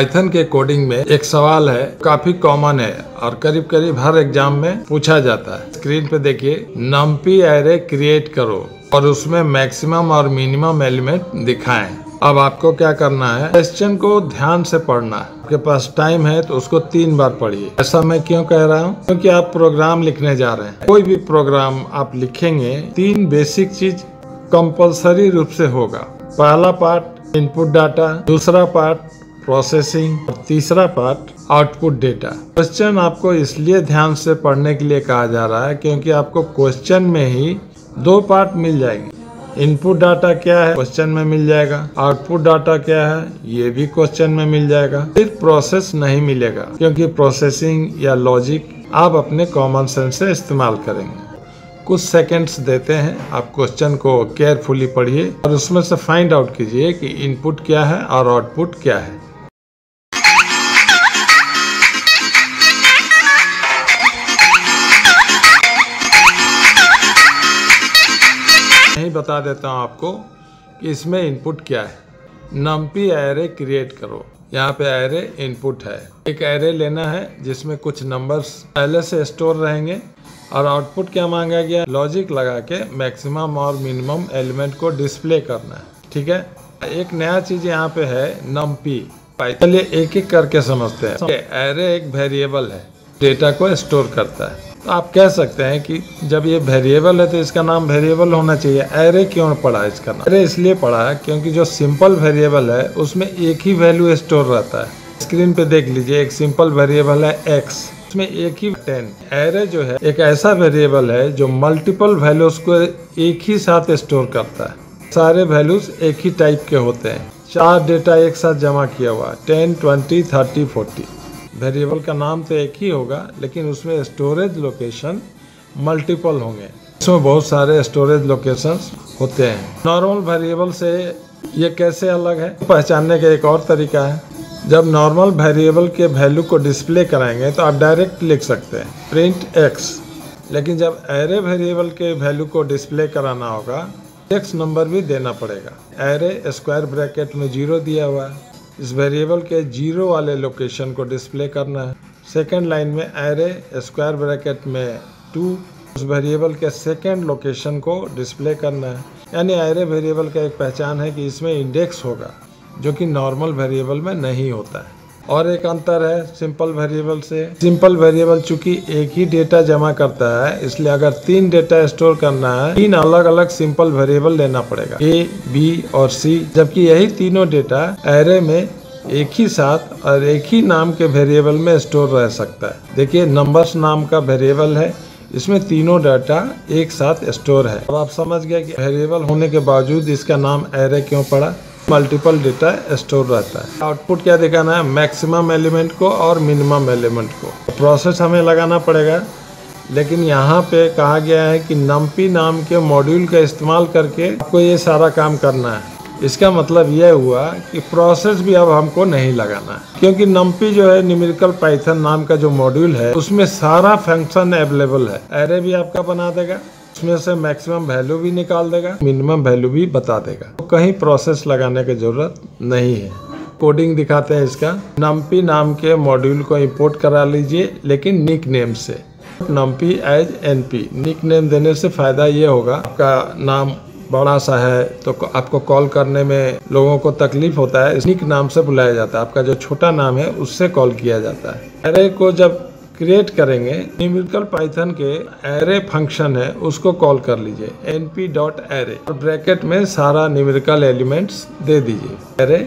Python के coding में एक सवाल है, काफी कॉमन है और करीब करीब हर एग्जाम में पूछा जाता है। स्क्रीन पे देखिए, नंपी एरे क्रिएट करो और उसमें मैक्सिमम और मिनिमम एलिमेंट दिखाएं। अब आपको क्या करना है, क्वेश्चन को ध्यान से पढ़ना है। आपके पास टाइम है तो उसको 3 बार पढ़िए। ऐसा मैं क्यों कह रहा हूँ, क्योंकि आप प्रोग्राम लिखने जा रहे हैं। कोई भी प्रोग्राम आप लिखेंगे, 3 बेसिक चीज कंपलसरी रूप से होगा। पहला पार्ट इनपुट डाटा, दूसरा पार्ट प्रोसेसिंग और तीसरा पार्ट आउटपुट डेटा। क्वेश्चन आपको इसलिए ध्यान से पढ़ने के लिए कहा जा रहा है क्योंकि आपको क्वेश्चन में ही 2 पार्ट मिल जाएंगे। इनपुट डाटा क्या है क्वेश्चन में मिल जाएगा, आउटपुट डाटा क्या है ये भी क्वेश्चन में मिल जाएगा। फिर प्रोसेस नहीं मिलेगा क्योंकि प्रोसेसिंग या लॉजिक आप अपने कॉमन सेंस से इस्तेमाल करेंगे। कुछ सेकंड्स देते हैं, आप क्वेश्चन को केयरफुली पढ़िए और उसमें से फाइंड आउट कीजिए कि इनपुट क्या है और आउटपुट क्या है। नहीं बता देता हूँ आपको कि इसमें इनपुट क्या है। नंपी एरे क्रिएट करो, यहाँ पे एरे इनपुट है। एक एरे लेना है जिसमें कुछ नंबर्स पहले से स्टोर रहेंगे और आउटपुट क्या मांगा गया, लॉजिक लगा के मैक्सिमम और मिनिमम एलिमेंट को डिस्प्ले करना है। ठीक है, एक नया चीज यहाँ पे है नंपी। चलिए एक एक करके समझते हैं। एरे एक वेरिएबल है, डेटा को स्टोर करता है। तो आप कह सकते हैं कि जब ये वेरिएबल है तो इसका नाम वेरिएबल होना चाहिए। एरे क्यों पड़ा इसका नाम? एरे इसलिए पड़ा है क्योंकि जो सिंपल वेरिएबल है उसमें एक ही वैल्यू स्टोर रहता है। स्क्रीन पे देख लीजिए, एक सिंपल वेरिएबल है x, उसमें एक ही 10। एरे जो है एक ऐसा वेरिएबल है जो मल्टीपल वैल्यूज को एक ही साथ स्टोर करता है। सारे वैल्यूज एक ही टाइप के होते हैं। 4 डेटा एक साथ जमा किया हुआ, 10, 20, 30, 40। वेरिएबल का नाम तो एक ही होगा लेकिन उसमें स्टोरेज लोकेशन मल्टीपल होंगे। इसमें बहुत सारे स्टोरेज लोकेशंस होते हैं। नॉर्मल वेरिएबल से ये कैसे अलग है, पहचानने का एक और तरीका है। जब नॉर्मल वेरिएबल के वैल्यू को डिस्प्ले कराएंगे तो आप डायरेक्ट लिख सकते हैं प्रिंट x, लेकिन जब एरे वेरिएबल के वैल्यू को डिस्प्ले कराना होगा x नंबर भी देना पड़ेगा। एरे स्क्वायर ब्रैकेट में 0 दिया हुआ है, इस वेरिएबल के 0 वाले लोकेशन को डिस्प्ले करना है। सेकेंड लाइन में एरे स्क्वायर ब्रैकेट में 2, उस वेरिएबल के सेकेंड लोकेशन को डिस्प्ले करना है। यानी एरे वेरिएबल का एक पहचान है कि इसमें इंडेक्स होगा जो कि नॉर्मल वेरिएबल में नहीं होता है। और एक अंतर है सिंपल वेरिएबल से। सिंपल वेरिएबल चूंकि एक ही डेटा जमा करता है, इसलिए अगर 3 डेटा स्टोर करना है 3 अलग अलग सिंपल वेरिएबल लेना पड़ेगा, A, B और C। जबकि यही तीनों डेटा एरे में एक ही साथ और एक ही नाम के वेरिएबल में स्टोर रह सकता है। देखिए नंबर्स नाम का वेरिएबल है, इसमें तीनों डाटा एक साथ स्टोर है। अब आप समझ गए कि वेरिएबल होने के बावजूद इसका नाम एरे क्यों पड़ा। मल्टीपल डेटा स्टोर रहता है। आउटपुट क्या दिखाना है, मैक्सिमम एलिमेंट को और मिनिमम एलिमेंट को। प्रोसेस हमें लगाना पड़ेगा, लेकिन यहाँ पे कहा गया है कि नंपी नाम के मॉड्यूल का इस्तेमाल करके आपको ये सारा काम करना है। इसका मतलब यह हुआ कि प्रोसेस भी अब हमको नहीं लगाना है, क्योंकि नंपी जो है न्यूमेरिकल पाइथन नाम का जो मॉड्यूल है उसमें सारा फंक्शन अवेलेबल है। एरे भी आपका बना देगा, उसमें से मैक्सिमम वैल्यू भी निकाल देगा, मिनिमम वैल्यू भी बता देगा। तो कहीं प्रोसेस लगाने की जरूरत नहीं है। कोडिंग दिखाते हैं इसका। नंपी नाम के मॉड्यूल को इंपोर्ट करा लीजिए, लेकिन निक नेम से। Numpy as NP nick name देने से फायदा ये होगा, आपका नाम बड़ा सा है तो आपको कॉल करने में लोगों को तकलीफ होता है, निक नाम से बुलाया जाता है। आपका जो छोटा नाम है उससे कॉल किया जाता है। एरे को जब क्रिएट करेंगे, न्यूमेरिकल पाइथन के एरे फंक्शन है उसको कॉल कर लीजिए np.array और ब्रैकेट में सारा न्यूमेरिकल एलिमेंट्स दे दीजिए। एरे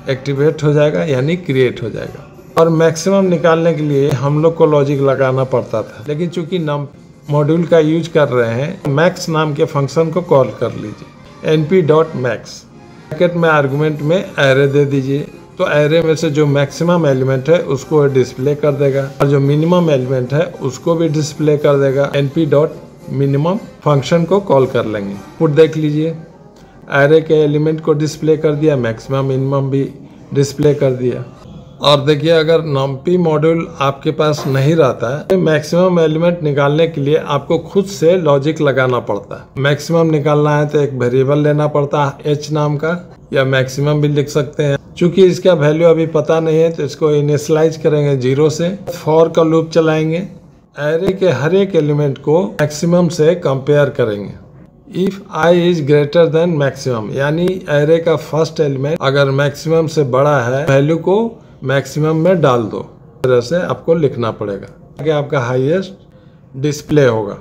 एक्टिवेट हो जाएगा यानी क्रिएट हो जाएगा। और मैक्सिमम निकालने के लिए हम लोग को लॉजिक लगाना पड़ता था, लेकिन चूंकि नम मॉड्यूल का यूज कर रहे हैं, मैक्स नाम के फंक्शन को कॉल कर लीजिए np.max। ब्रैकेट में आर्गुमेंट में एरे दे दीजिए, तो एरे में से जो मैक्सिमम एलिमेंट है उसको डिस्प्ले कर देगा और जो मिनिमम एलिमेंट है उसको भी डिस्प्ले कर देगा। np.minimum फंक्शन को कॉल कर लेंगे। पुट देख लीजिए, एरे के एलिमेंट को डिस्प्ले कर दिया, मैक्सिमम मिनिमम भी डिस्प्ले कर दिया। और देखिए अगर नंपी मॉड्यूल आपके पास नहीं रहता है तो मैक्सिमम एलिमेंट निकालने के लिए आपको खुद से लॉजिक लगाना पड़ता है। मैक्सिमम निकालना है तो एक वेरिएबल लेना पड़ता है h नाम का, या मैक्सिमम भी लिख सकते हैं चूंकि इसका वैल्यू अभी पता नहीं है तो इसको इनिशियलाइज करेंगे 0 से। फॉर का लूप चलाएंगे, एरे के हर एक एलिमेंट को मैक्सिमम से कंपेयर करेंगे। If I is greater than maximum, यानी एरे का फर्स्ट एलिमेंट अगर मैक्सिमम से बड़ा है, वैल्यू को मैक्सिमम में डाल दो। इस तरह से आपको लिखना पड़ेगा आगे आपका हाईएस्ट डिस्प्ले होगा।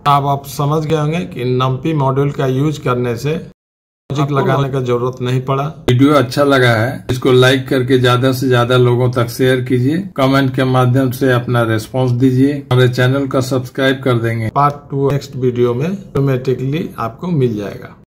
अब आप समझ गए होंगे कि नंपी मॉड्यूल का यूज करने से लॉजिक लगाने का जरूरत नहीं पड़ा। वीडियो अच्छा लगा है, इसको लाइक करके ज्यादा से ज्यादा लोगों तक शेयर कीजिए। कमेंट के माध्यम से अपना रेस्पॉन्स दीजिए। हमारे चैनल का सब्सक्राइब कर देंगे। पार्ट 2 नेक्स्ट वीडियो में ऑटोमेटिकली आपको मिल जाएगा।